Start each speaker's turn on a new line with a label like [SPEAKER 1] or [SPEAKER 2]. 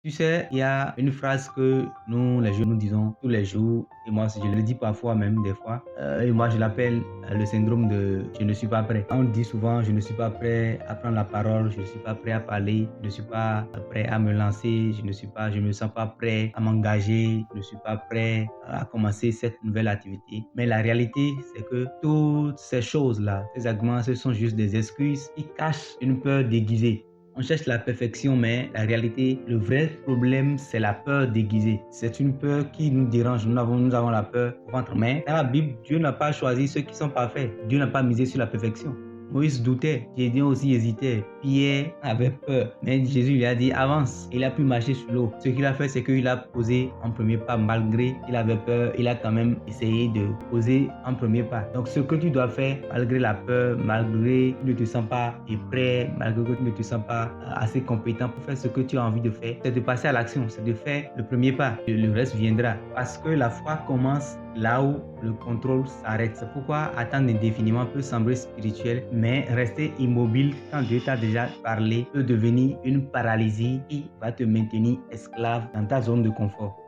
[SPEAKER 1] Tu sais, il y a une phrase que nous, les jeunes, nous disons tous les jours, et moi aussi, je le dis parfois même, des fois, et moi, je l'appelle le syndrome de «je ne suis pas prêt». On dit souvent «je ne suis pas prêt à prendre la parole, je ne suis pas prêt à parler, je ne suis pas prêt à me lancer, je me sens pas prêt à m'engager, je ne suis pas prêt à commencer cette nouvelle activité». Mais la réalité, c'est que toutes ces choses-là, ces arguments, ce sont juste des excuses qui cachent une peur déguisée. On cherche la perfection, mais la réalité, le vrai problème, c'est la peur déguisée. C'est une peur qui nous dérange. Nous avons la peur au ventre. Mais dans la Bible, Dieu n'a pas choisi ceux qui sont parfaits. Dieu n'a pas misé sur la perfection. Moïse doutait, Gédéon aussi hésitait, Pierre avait peur, mais Jésus lui a dit avance. Il a pu marcher sur l'eau. Ce qu'il a fait, c'est qu'il a posé un premier pas malgré qu'il avait peur. Il a quand même essayé de poser un premier pas. Donc ce que tu dois faire, malgré la peur, malgré que tu ne te sens pas prêt, malgré que tu ne te sens pas assez compétent pour faire ce que tu as envie de faire, c'est de passer à l'action, c'est de faire le premier pas. Le reste viendra. Parce que la foi commence là où le contrôle s'arrête. C'est pourquoi attendre indéfiniment peut sembler spirituel, mais rester immobile quand Dieu t'a déjà parlé peut devenir une paralysie qui va te maintenir esclave dans ta zone de confort.